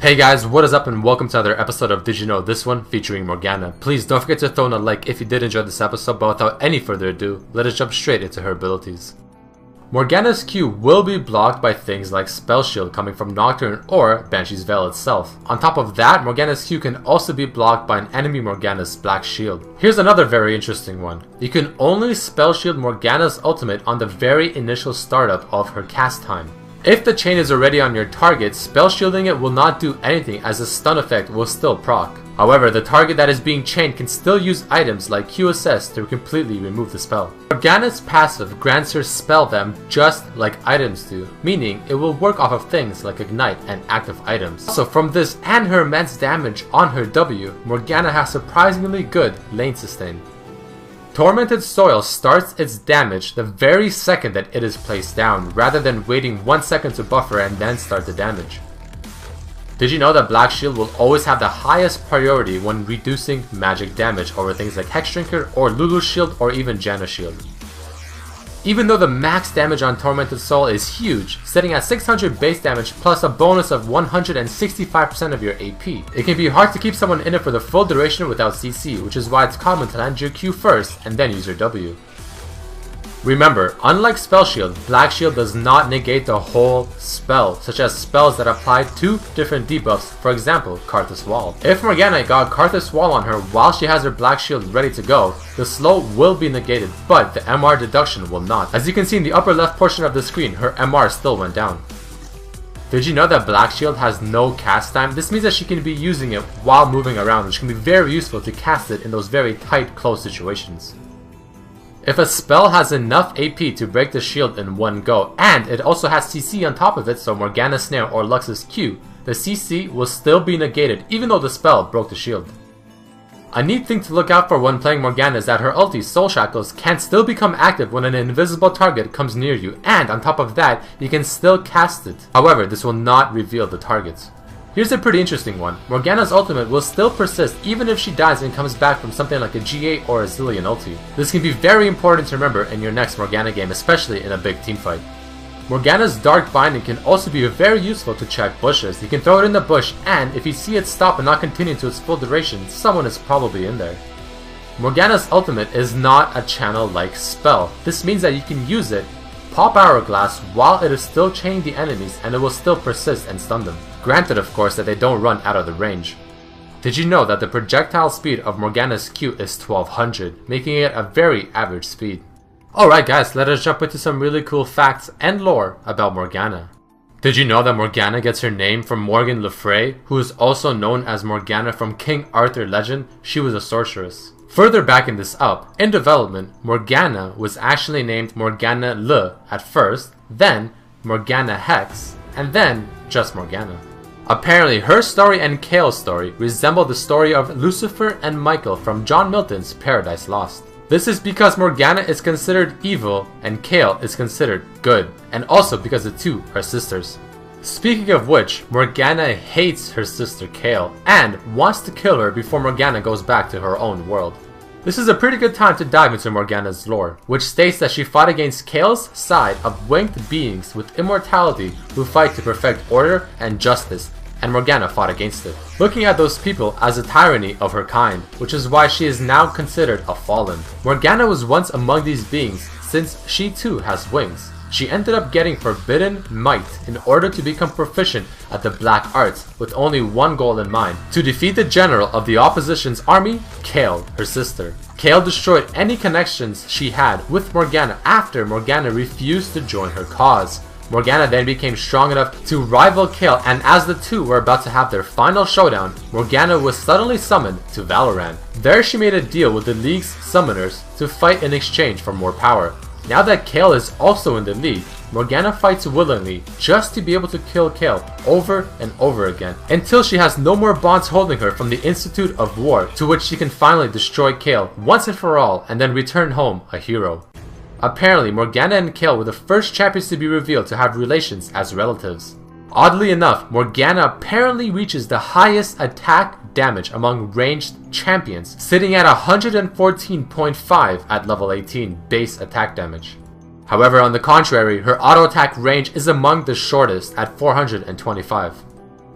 Hey guys, what is up and welcome to another episode of Did You Know This One featuring Morgana. Please don't forget to throw in a like if you did enjoy this episode, but without any further ado, let us jump straight into her abilities. Morgana's Q will be blocked by things like Spell Shield coming from Nocturne or Banshee's Veil itself. On top of that, Morgana's Q can also be blocked by an enemy Morgana's Black Shield. Here's another very interesting one. You can only Spell Shield Morgana's ultimate on the very initial startup of her cast time. If the chain is already on your target, spell shielding it will not do anything as the stun effect will still proc. However, the target that is being chained can still use items like QSS to completely remove the spell. Morgana's passive grants her spell them just like items do, meaning it will work off of things like ignite and active items. So from this and her immense damage on her W, Morgana has surprisingly good lane sustain. Tormented Soil starts its damage the very second that it is placed down, rather than waiting 1 second to buffer and then start the damage. Did you know that Black Shield will always have the highest priority when reducing magic damage over things like Hex Drinker or Lulu's Shield or even Janna's Shield? Even though the max damage on Tormented Soul is huge, sitting at 600 base damage plus a bonus of 165% of your AP, it can be hard to keep someone in it for the full duration without CC, which is why it's common to land your Q first and then use your W. Remember, unlike Spell Shield, Black Shield does not negate the whole spell, such as spells that apply to different debuffs, for example, Karthus Wall. If Morgana got Karthus Wall on her while she has her Black Shield ready to go, the slow will be negated, but the MR deduction will not. As you can see in the upper left portion of the screen, her MR still went down. Did you know that Black Shield has no cast time? This means that she can be using it while moving around, which can be very useful to cast it in those very tight, close situations. If a spell has enough AP to break the shield in one go, and it also has CC on top of it, so Morgana's Snare or Lux's Q, the CC will still be negated even though the spell broke the shield. A neat thing to look out for when playing Morgana is that her ulti, Soul Shackles, can still become active when an invisible target comes near you, and on top of that, you can still cast it. However, this will not reveal the targets. Here's a pretty interesting one. Morgana's ultimate will still persist even if she dies and comes back from something like a G8 or a Zillion ulti. This can be very important to remember in your next Morgana game, especially in a big team fight. Morgana's Dark Binding can also be very useful to check bushes. You can throw it in the bush, and if you see it stop and not continue to its full duration, someone is probably in there. Morgana's ultimate is not a channel-like spell. This means that you can use it, pop Hourglass while it is still chaining the enemies, and it will still persist and stun them. Granted, of course, that they don't run out of the range. Did you know that the projectile speed of Morgana's Q is 1200, making it a very average speed? Alright guys, let us jump into some really cool facts and lore about Morgana. Did you know that Morgana gets her name from Morgan Le Fay, who is also known as Morgana from King Arthur legend? She was a sorceress. Further backing this up, in development, Morgana was actually named Morgana Le at first, then Morgana Hex, and then just Morgana. Apparently, her story and Kale's story resemble the story of Lucifer and Michael from John Milton's Paradise Lost. This is because Morgana is considered evil and Kale is considered good, and also because the two are sisters. Speaking of which, Morgana hates her sister Kale and wants to kill her before Morgana goes back to her own world. This is a pretty good time to dive into Morgana's lore, which states that she fought against Kale's side of winged beings with immortality who fight to perfect order and justice, and Morgana fought against it, looking at those people as a tyranny of her kind, which is why she is now considered a fallen. Morgana was once among these beings since she too has wings. She ended up getting forbidden might in order to become proficient at the black arts with only one goal in mind: to defeat the general of the opposition's army, Kale, her sister. Kale destroyed any connections she had with Morgana after Morgana refused to join her cause. Morgana then became strong enough to rival Kale, and as the two were about to have their final showdown, Morgana was suddenly summoned to Valorant. There she made a deal with the League's summoners to fight in exchange for more power. Now that Kale is also in the league, Morgana fights willingly just to be able to kill Kale over and over again until she has no more bonds holding her from the Institute of War, to which she can finally destroy Kale once and for all and then return home a hero. Apparently, Morgana and Kale were the first champions to be revealed to have relations as relatives. Oddly enough, Morgana apparently reaches the highest attack damage among ranged champions, sitting at 114.5 at level 18 base attack damage. However, on the contrary, her auto attack range is among the shortest at 425.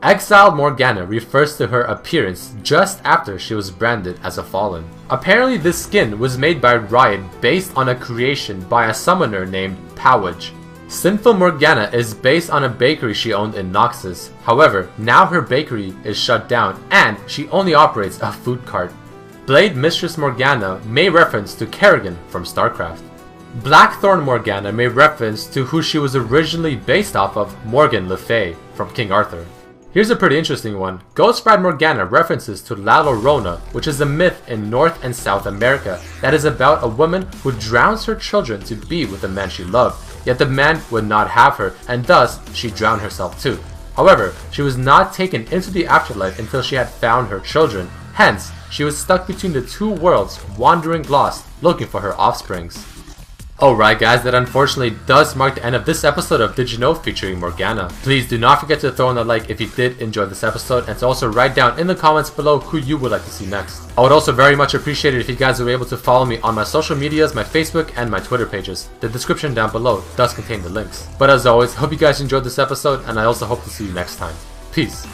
Exiled Morgana refers to her appearance just after she was branded as a fallen. Apparently this skin was made by Riot based on a creation by a summoner named Powage. Sinful Morgana is based on a bakery she owned in Noxus. However, now her bakery is shut down and she only operates a food cart. Blade Mistress Morgana may reference to Kerrigan from StarCraft. Blackthorn Morgana may reference to who she was originally based off of, Morgan Le Fay from King Arthur. Here's a pretty interesting one. Ghost Bride Morgana references to La Llorona, which is a myth in North and South America that is about a woman who drowns her children to be with the man she loved, yet the man would not have her, and thus she drowned herself too. However, she was not taken into the afterlife until she had found her children, hence she was stuck between the two worlds, wandering lost, looking for her offsprings. Alright guys, that unfortunately does mark the end of this episode of Did You Know featuring Morgana. Please do not forget to throw in a like if you did enjoy this episode, and to also write down in the comments below who you would like to see next. I would also very much appreciate it if you guys were able to follow me on my social medias, my Facebook and my Twitter pages. The description down below does contain the links. But as always, hope you guys enjoyed this episode, and I also hope to see you next time. Peace.